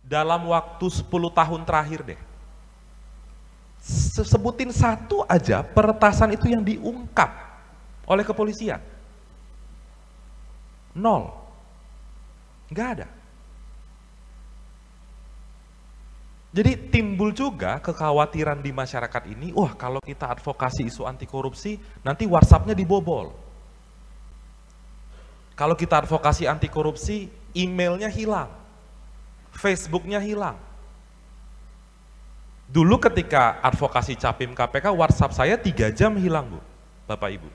dalam waktu 10 tahun terakhir deh. Sebutin satu aja peretasan itu yang diungkap oleh kepolisian. Nol. Nggak ada. Jadi timbul juga kekhawatiran di masyarakat ini, wah kalau kita advokasi isu anti korupsi, nanti WhatsApp-nya dibobol. Kalau kita advokasi anti korupsi, emailnya hilang, Facebook-nya hilang. Dulu ketika advokasi Capim KPK, WhatsApp saya 3 jam hilang, Bu, Bapak Ibu.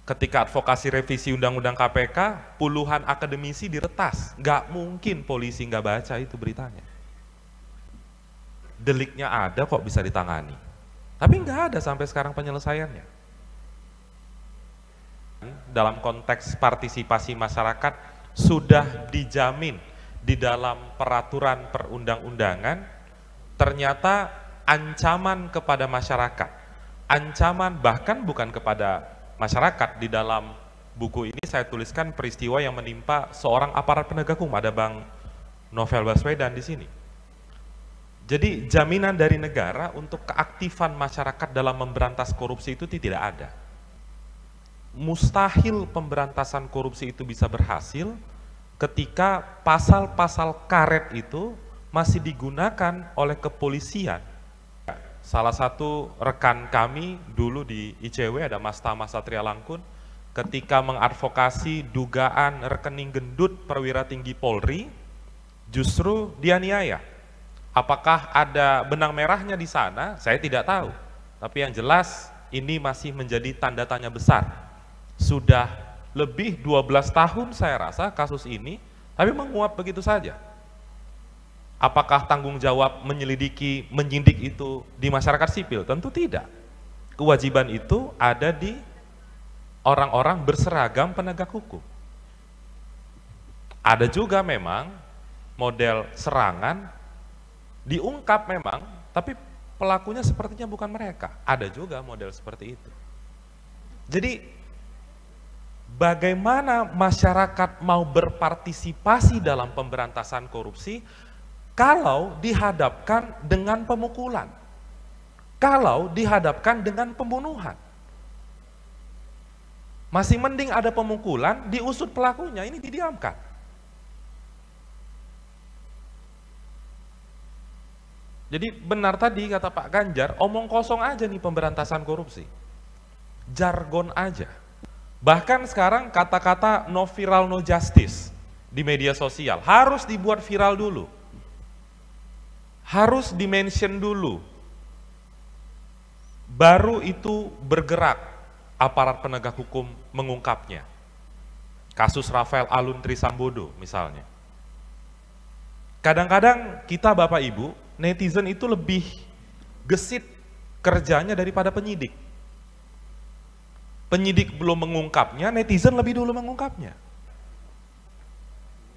Ketika advokasi revisi Undang-Undang KPK, puluhan akademisi diretas. Nggak mungkin polisi nggak baca itu beritanya. Deliknya ada kok bisa ditangani. Tapi nggak ada sampai sekarang penyelesaiannya. Dalam konteks partisipasi masyarakat sudah dijamin di dalam peraturan perundang-undangan, ternyata ancaman kepada masyarakat, ancaman bahkan bukan kepada masyarakat. Di dalam buku ini saya tuliskan peristiwa yang menimpa seorang aparat penegak hukum, ada Bang Novel Baswedan di sini. Jadi jaminan dari negara untuk keaktifan masyarakat dalam memberantas korupsi itu tidak ada. Mustahil pemberantasan korupsi itu bisa berhasil ketika pasal-pasal karet itu masih digunakan oleh kepolisian. Salah satu rekan kami dulu di ICW, ada Mas Tama Satria Langkun, ketika mengadvokasi dugaan rekening gendut perwira tinggi Polri, justru dianiaya. Apakah ada benang merahnya di sana? Saya tidak tahu. Tapi yang jelas ini masih menjadi tanda tanya besar. Sudah lebih 12 tahun saya rasa kasus ini, tapi menguap begitu saja. Apakah tanggung jawab menyelidiki, menyidik itu di masyarakat sipil? Tentu tidak. Kewajiban itu ada di orang-orang berseragam penegak hukum. Ada juga memang model serangan, diungkap memang, tapi pelakunya sepertinya bukan mereka. Ada juga model seperti itu. Jadi, bagaimana masyarakat mau berpartisipasi dalam pemberantasan korupsi kalau dihadapkan dengan pemukulan, kalau dihadapkan dengan pembunuhan? Masih mending ada pemukulan, diusut pelakunya, ini didiamkan. Jadi benar tadi kata Pak Ganjar, omong kosong aja nih pemberantasan korupsi. Jargon aja. Bahkan sekarang kata-kata no viral no justice di media sosial harus dibuat viral dulu. Harus di-mention dulu, baru itu bergerak aparat penegak hukum mengungkapnya. Kasus Rafael Alun Trisambodo misalnya. Kadang-kadang kita Bapak Ibu, netizen itu lebih gesit kerjanya daripada penyidik. Penyidik belum mengungkapnya, netizen lebih dulu mengungkapnya.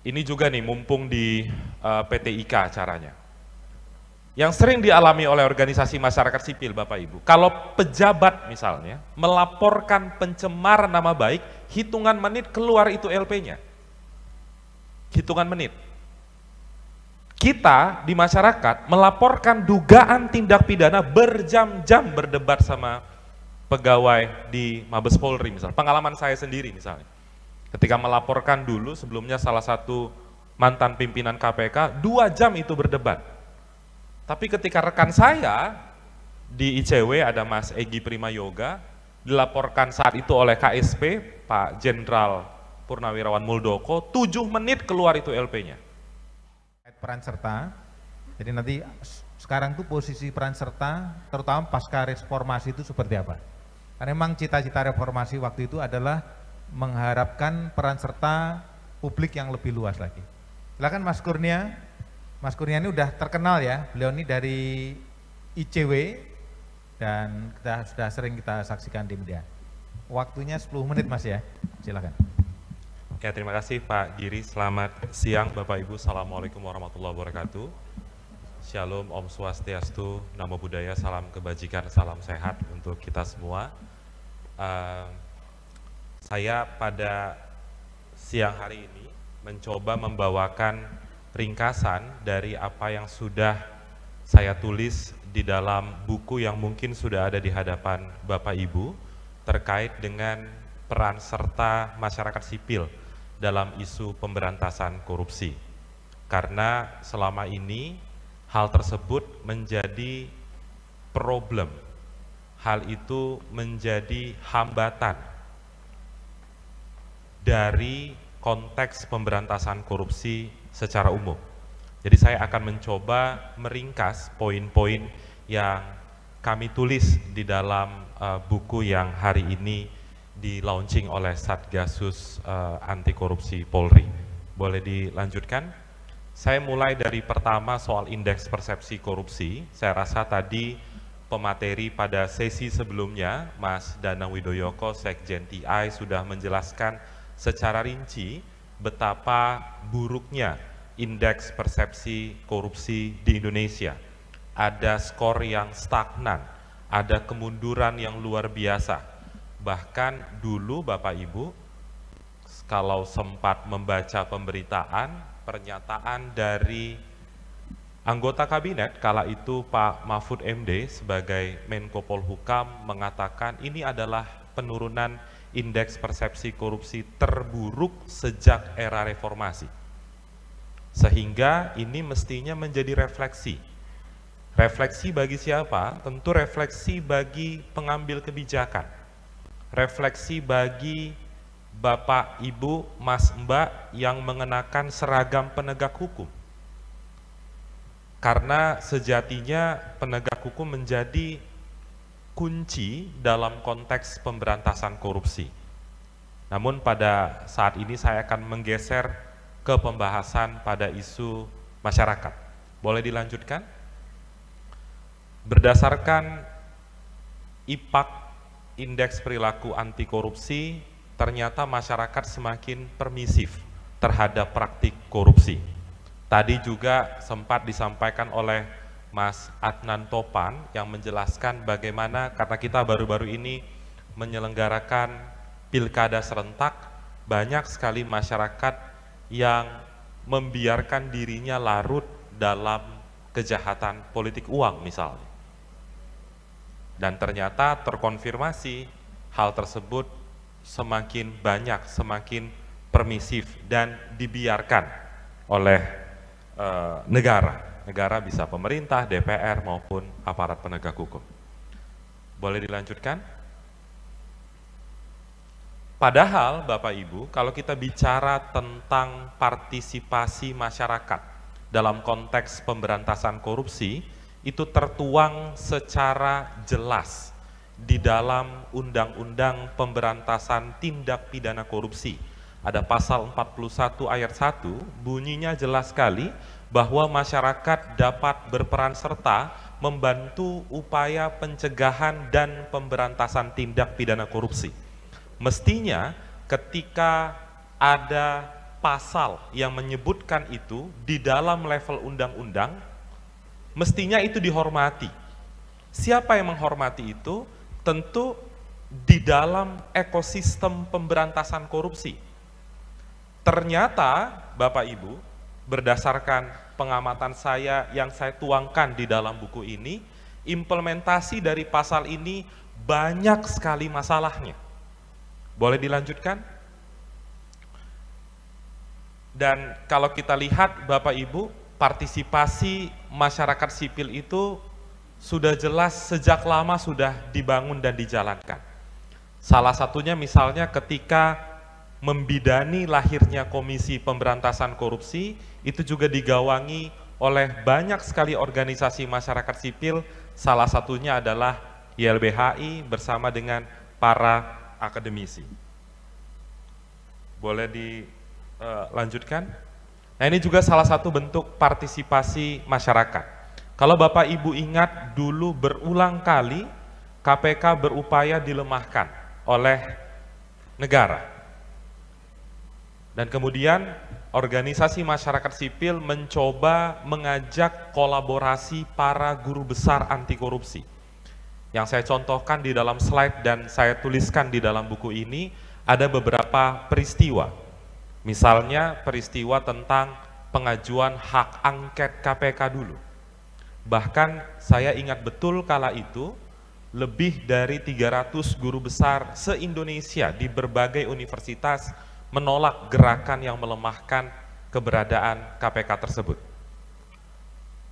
Ini juga nih, mumpung di PT IKA acaranya. Yang sering dialami oleh organisasi masyarakat sipil Bapak Ibu, kalau pejabat misalnya melaporkan pencemaran nama baik, hitungan menit keluar itu LP-nya. Hitungan menit. Kita di masyarakat melaporkan dugaan tindak pidana berjam-jam berdebat sama pegawai di Mabes Polri misalnya. Pengalaman saya sendiri misalnya. Ketika melaporkan dulu sebelumnya salah satu mantan pimpinan KPK, 2 jam itu berdebat. Tapi ketika rekan saya di ICW, ada Mas Egy Prima Yoga, dilaporkan saat itu oleh KSP, Pak Jenderal Purnawirawan Muldoko, 7 menit keluar itu LP-nya. Peran serta, jadi nanti sekarang tuh posisi peran serta, terutama pasca reformasi itu seperti apa? Karena memang cita-cita reformasi waktu itu adalah mengharapkan peran serta publik yang lebih luas lagi. Silakan Mas Kurnia. Mas Kurnia ini udah terkenal ya, beliau ini dari ICW dan sudah sering kita saksikan di media. Waktunya 10 menit Mas ya, silakan. Ya, terima kasih Pak Giri. Selamat siang Bapak Ibu. Assalamualaikum warahmatullahi wabarakatuh. Shalom, Om Swastiastu, Namo Buddhaya, salam kebajikan, salam sehat untuk kita semua. Saya pada siang hari ini mencoba membawakan ringkasan dari apa yang sudah saya tulis di dalam buku yang mungkin sudah ada di hadapan Bapak Ibu terkait dengan peran serta masyarakat sipil dalam isu pemberantasan korupsi. Karena selama ini hal tersebut menjadi problem, hal itu menjadi hambatan dari konteks pemberantasan korupsi secara umum. Jadi saya akan mencoba meringkas poin-poin yang kami tulis di dalam buku yang hari ini di-launching oleh Satgasus Anti Korupsi Polri. Boleh dilanjutkan? Saya mulai dari pertama soal indeks persepsi korupsi. Saya rasa tadi pemateri pada sesi sebelumnya, Mas Danang Widoyoko, Sekjen TI, sudah menjelaskan secara rinci betapa buruknya indeks persepsi korupsi di Indonesia. Ada skor yang stagnan, ada kemunduran yang luar biasa. Bahkan dulu Bapak Ibu, kalau sempat membaca pemberitaan, pernyataan dari anggota kabinet kala itu Pak Mahfud MD sebagai Menko Polhukam mengatakan ini adalah penurunan indeks persepsi korupsi terburuk sejak era reformasi. Sehingga ini mestinya menjadi refleksi. Refleksi bagi siapa? Tentu refleksi bagi pengambil kebijakan. Refleksi bagi Bapak, Ibu, Mas, Mbak yang mengenakan seragam penegak hukum. Karena sejatinya penegak hukum menjadi kunci dalam konteks pemberantasan korupsi. Namun pada saat ini saya akan menggeser ke pembahasan pada isu masyarakat. Boleh dilanjutkan? Berdasarkan IPAK, Indeks Perilaku Anti Korupsi, ternyata masyarakat semakin permisif terhadap praktik korupsi. Tadi juga sempat disampaikan oleh Mas Adnan Topan yang menjelaskan bagaimana karena kita baru-baru ini menyelenggarakan pilkada serentak, banyak sekali masyarakat yang membiarkan dirinya larut dalam kejahatan politik uang misalnya. Dan ternyata terkonfirmasi hal tersebut semakin banyak, semakin permisif dan dibiarkan oleh negara. Negara bisa pemerintah, DPR maupun aparat penegak hukum. Boleh dilanjutkan? Padahal Bapak Ibu, kalau kita bicara tentang partisipasi masyarakat dalam konteks pemberantasan korupsi, itu tertuang secara jelas di dalam Undang-Undang Pemberantasan Tindak Pidana Korupsi. Ada pasal 41 ayat 1, bunyinya jelas sekali bahwa masyarakat dapat berperan serta membantu upaya pencegahan dan pemberantasan tindak pidana korupsi. Mestinya ketika ada pasal yang menyebutkan itu di dalam level undang-undang, mestinya itu dihormati. Siapa yang menghormati itu? Tentu di dalam ekosistem pemberantasan korupsi. Ternyata Bapak Ibu, berdasarkan pengamatan saya yang saya tuangkan di dalam buku ini, implementasi dari pasal ini banyak sekali masalahnya. Boleh dilanjutkan? Dan kalau kita lihat Bapak Ibu, partisipasi masyarakat sipil itu sudah jelas sejak lama sudah dibangun dan dijalankan. Salah satunya misalnya ketika membidani lahirnya Komisi Pemberantasan Korupsi, itu juga digawangi oleh banyak sekali organisasi masyarakat sipil, salah satunya adalah YLBHI bersama dengan para akademisi. Boleh dilanjutkan? Nah, ini juga salah satu bentuk partisipasi masyarakat. Kalau Bapak Ibu ingat dulu berulang kali KPK berupaya dilemahkan oleh negara. Dan kemudian organisasi masyarakat sipil mencoba mengajak kolaborasi para guru besar anti korupsi. Yang saya contohkan di dalam slide dan saya tuliskan di dalam buku ini, ada beberapa peristiwa. Misalnya peristiwa tentang pengajuan hak angket KPK dulu. Bahkan saya ingat betul kala itu lebih dari 300 guru besar se-Indonesia di berbagai universitas menolak gerakan yang melemahkan keberadaan KPK tersebut.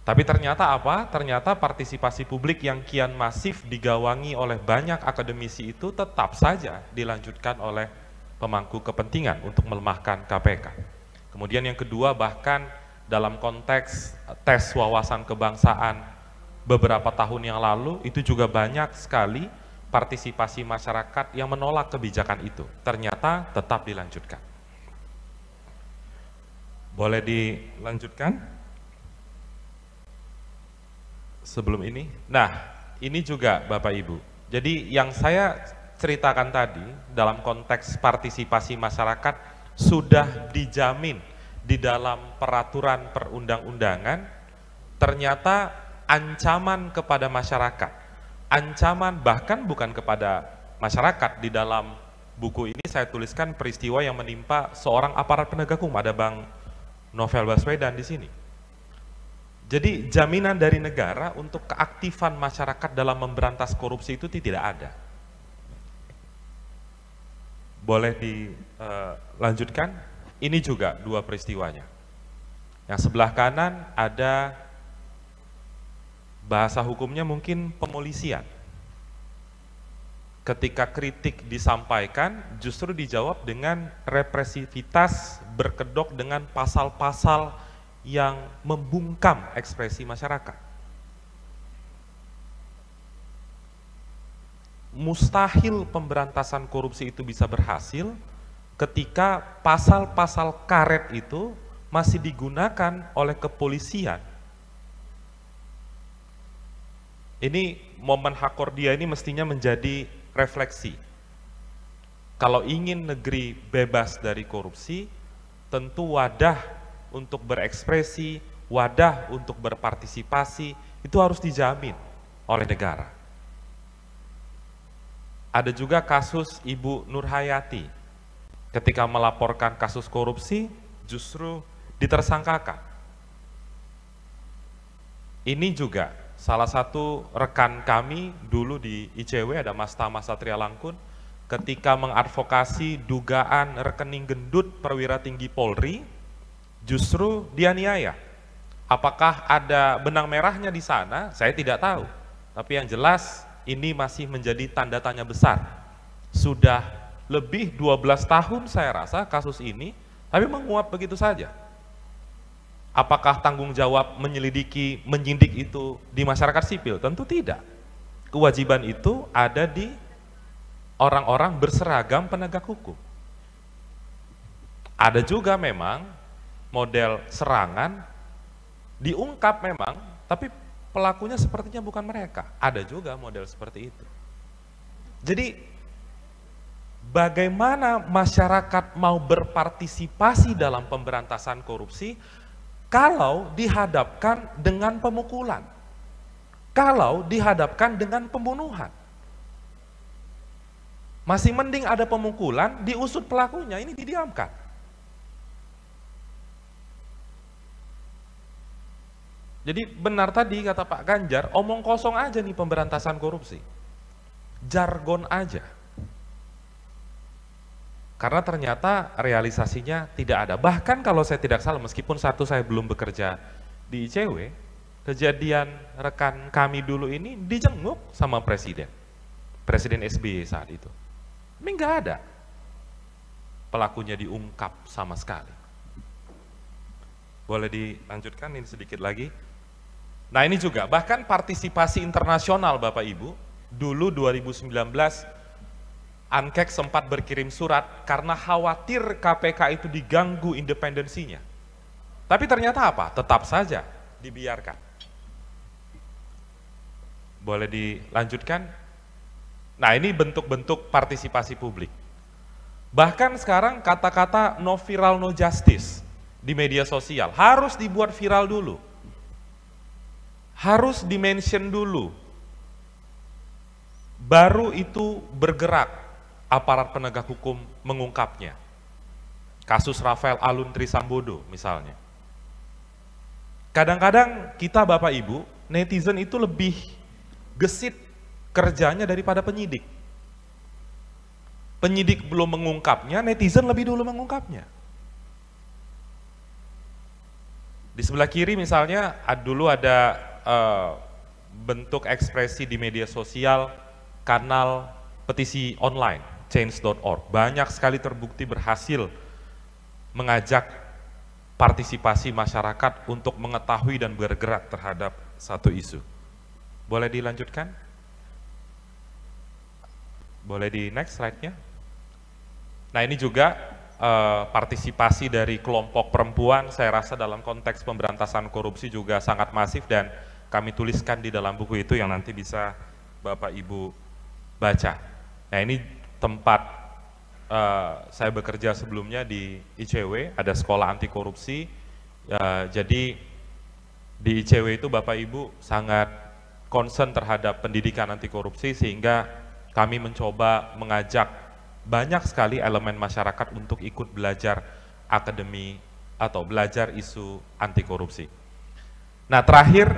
Tapi ternyata apa? Ternyata partisipasi publik yang kian masif digawangi oleh banyak akademisi itu tetap saja dilanjutkan oleh pemangku kepentingan untuk melemahkan KPK. Kemudian yang kedua, bahkan dalam konteks tes wawasan kebangsaan beberapa tahun yang lalu, itu juga banyak sekali partisipasi masyarakat yang menolak kebijakan itu. Ternyata tetap dilanjutkan. Boleh dilanjutkan? Sebelum ini, nah ini juga Bapak Ibu, jadi yang saya ceritakan tadi dalam konteks partisipasi masyarakat sudah dijamin di dalam peraturan perundang-undangan. Ternyata ancaman kepada masyarakat, ancaman bahkan bukan kepada masyarakat. Di dalam buku ini saya tuliskan peristiwa yang menimpa seorang aparat penegak hukum, ada Bang Novel Baswedan di sini. Jadi jaminan dari negara untuk keaktifan masyarakat dalam memberantas korupsi itu tidak ada. Boleh dilanjutkan? Ini juga dua peristiwanya. Yang sebelah kanan ada bahasa hukumnya mungkin pemolisian. Ketika kritik disampaikan justru dijawab dengan represivitas berkedok dengan pasal-pasal yang membungkam ekspresi masyarakat. Mustahil pemberantasan korupsi itu bisa berhasil ketika pasal-pasal karet itu masih digunakan oleh kepolisian. Ini momen Hakordia ini mestinya menjadi refleksi. Kalau ingin negeri bebas dari korupsi, tentu wadah untuk berekspresi, wadah untuk berpartisipasi, itu harus dijamin oleh negara. Ada juga kasus Ibu Nurhayati, ketika melaporkan kasus korupsi, justru ditersangkakan. Ini juga salah satu rekan kami dulu di ICW, ada Mas Tama Satria Langkun, ketika mengadvokasi dugaan rekening gendut perwira tinggi Polri, justru dianiaya. Apakah ada benang merahnya di sana? Saya tidak tahu. Tapi yang jelas ini masih menjadi tanda tanya besar. Sudah lebih 12 tahun saya rasa kasus ini, tapi menguap begitu saja. Apakah tanggung jawab menyelidiki, menyidik itu di masyarakat sipil? Tentu tidak. Kewajiban itu ada di orang-orang berseragam penegak hukum. Ada juga memang model serangan diungkap memang, tapi pelakunya sepertinya bukan mereka. Ada juga model seperti itu. Jadi bagaimana masyarakat mau berpartisipasi dalam pemberantasan korupsi kalau dihadapkan dengan pemukulan, kalau dihadapkan dengan pembunuhan? Masih mending ada pemukulan, diusut pelakunya, ini didiamkan. Jadi benar tadi kata Pak Ganjar, omong kosong aja nih pemberantasan korupsi. Jargon aja. Karena ternyata realisasinya tidak ada. Bahkan kalau saya tidak salah, meskipun saya belum bekerja di ICW, kejadian rekan kami dulu ini dijenguk sama Presiden SBY saat itu. Ini nggak ada. Pelakunya diungkap sama sekali. Boleh dilanjutkan ini sedikit lagi. Nah ini juga, bahkan partisipasi internasional Bapak Ibu, dulu 2019 ANKEK sempat berkirim surat karena khawatir KPK itu diganggu independensinya. Tapi ternyata apa? Tetap saja dibiarkan. Boleh dilanjutkan? Nah ini bentuk-bentuk partisipasi publik. Bahkan sekarang kata-kata no viral no justice di media sosial harus dibuat viral dulu. Harus di-mention dulu, baru itu bergerak aparat penegak hukum mengungkapnya. kasus Rafael Alun Trisambodo misalnya. Kadang-kadang kita Bapak Ibu, netizen itu lebih gesit kerjanya daripada penyidik. Penyidik belum mengungkapnya, netizen lebih dulu mengungkapnya. Di sebelah kiri misalnya, dulu ada bentuk ekspresi di media sosial, kanal petisi online, change.org. Banyak sekali terbukti berhasil mengajak partisipasi masyarakat untuk mengetahui dan bergerak terhadap satu isu. Boleh dilanjutkan? Boleh di next slide-nya? Nah ini juga partisipasi dari kelompok perempuan, saya rasa dalam konteks pemberantasan korupsi juga sangat masif dan kami tuliskan di dalam buku itu yang nanti bisa Bapak Ibu baca. Nah ini tempat saya bekerja sebelumnya di ICW, ada sekolah anti korupsi, jadi di ICW itu Bapak Ibu sangat concern terhadap pendidikan anti korupsi sehingga kami mencoba mengajak banyak sekali elemen masyarakat untuk ikut belajar akademi atau belajar isu anti korupsi. Nah terakhir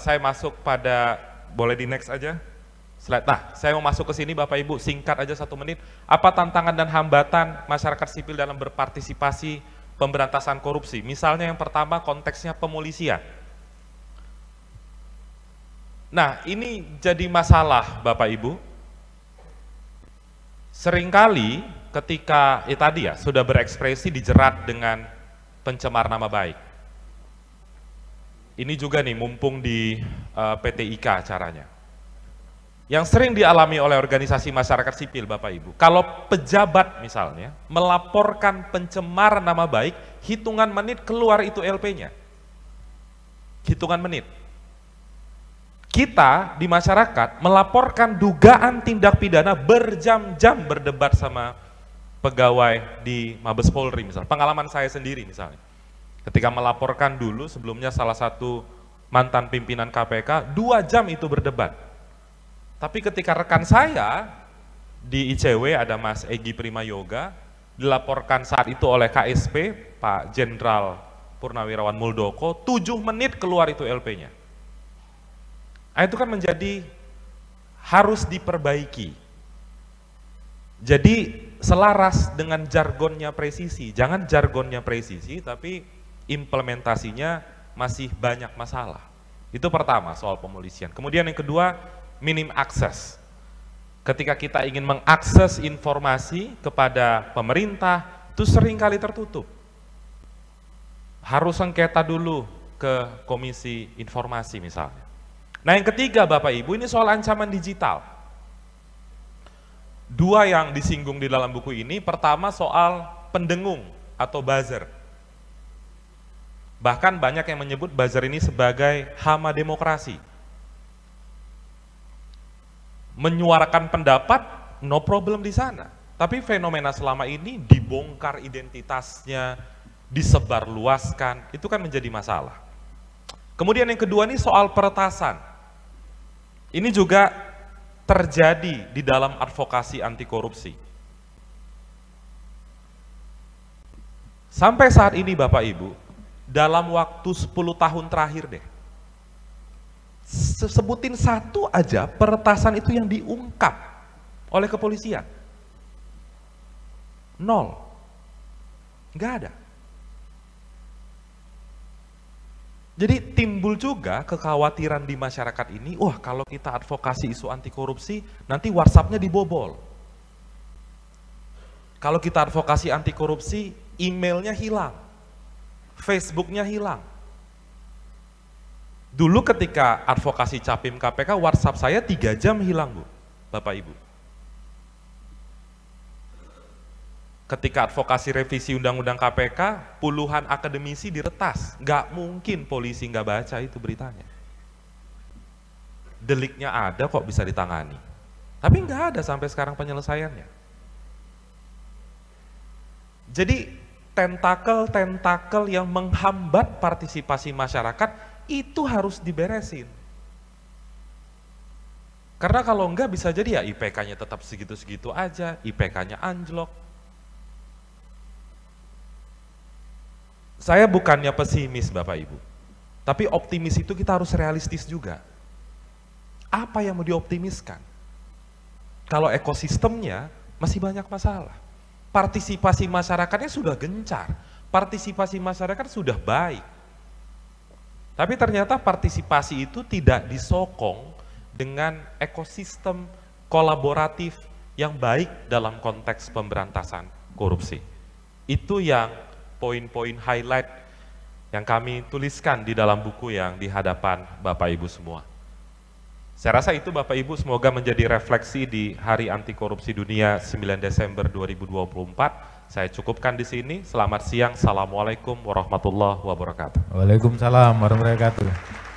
saya masuk pada, boleh di next aja slide. Nah saya mau masuk ke sini Bapak Ibu, singkat aja 1 menit. Apa tantangan dan hambatan masyarakat sipil dalam berpartisipasi pemberantasan korupsi? Misalnya yang pertama konteksnya pemolisian. Nah ini jadi masalah Bapak Ibu. Seringkali ketika tadi ya sudah berekspresi dijerat dengan pencemar nama baik. Ini juga nih mumpung di PT IKA acaranya. Yang sering dialami oleh organisasi masyarakat sipil Bapak Ibu, kalau pejabat misalnya melaporkan pencemar nama baik, hitungan menit keluar itu LP-nya. Hitungan menit. Kita di masyarakat melaporkan dugaan tindak pidana berjam-jam berdebat sama pegawai di Mabes Polri misalnya. Pengalaman saya sendiri misalnya. Ketika melaporkan dulu sebelumnya salah satu mantan pimpinan KPK, 2 jam itu berdebat. Tapi ketika rekan saya di ICW ada Mas Egy Primayoga, dilaporkan saat itu oleh KSP, Pak Jenderal Purnawirawan Muldoko, 7 menit keluar itu LP-nya. Nah, itu kan menjadi harus diperbaiki. Jadi selaras dengan jargonnya presisi, jangan jargonnya presisi tapi implementasinya masih banyak masalah. Itu pertama soal pemolisian. Kemudian yang kedua, minim akses. Ketika kita ingin mengakses informasi kepada pemerintah, itu seringkali tertutup. Harus sengketa dulu ke Komisi Informasi misalnya. Nah yang ketiga Bapak Ibu, ini soal ancaman digital. 2 yang disinggung di dalam buku ini, pertama soal pendengung atau buzzer. Bahkan banyak yang menyebut buzzer ini sebagai hama demokrasi. Menyuarakan pendapat, no problem di sana. Tapi fenomena selama ini dibongkar identitasnya, disebarluaskan, itu kan menjadi masalah. Kemudian yang kedua ini soal peretasan. Ini juga terjadi di dalam advokasi anti korupsi. Sampai saat ini Bapak Ibu, dalam waktu 10 tahun terakhir deh, sebutin 1 aja peretasan itu yang diungkap oleh kepolisian. 0. Nggak ada. Jadi timbul juga kekhawatiran di masyarakat ini, wah kalau kita advokasi isu anti korupsi, nanti WhatsApp-nya dibobol. Kalau kita advokasi anti korupsi, emailnya hilang, Facebook-nya hilang. Dulu ketika advokasi Capim KPK, WhatsApp saya 3 jam hilang Bu, Bapak Ibu. Ketika advokasi revisi Undang-Undang KPK, puluhan akademisi diretas. Nggak mungkin polisi nggak baca itu beritanya. Deliknya ada kok bisa ditangani. Tapi nggak ada sampai sekarang penyelesaiannya. Jadi tentakel-tentakel yang menghambat partisipasi masyarakat itu harus diberesin. Karena kalau enggak bisa jadi ya IPK-nya tetap segitu-segitu aja, IPK-nya anjlok. Saya bukannya pesimis Bapak Ibu, tapi optimis itu kita harus realistis juga. Apa yang mau dioptimiskan? Kalau ekosistemnya masih banyak masalah. Partisipasi masyarakatnya sudah gencar, partisipasi masyarakat sudah baik. Tapi ternyata partisipasi itu tidak disokong dengan ekosistem kolaboratif yang baik dalam konteks pemberantasan korupsi. Itu yang poin-poin highlight yang kami tuliskan di dalam buku yang di hadapan Bapak Ibu semua. Saya rasa itu Bapak Ibu semoga menjadi refleksi di Hari Anti Korupsi Dunia 9 Desember 2024. Saya cukupkan di sini. Selamat siang. Assalamualaikum warahmatullahi wabarakatuh. Waalaikumsalam warahmatullahi wabarakatuh.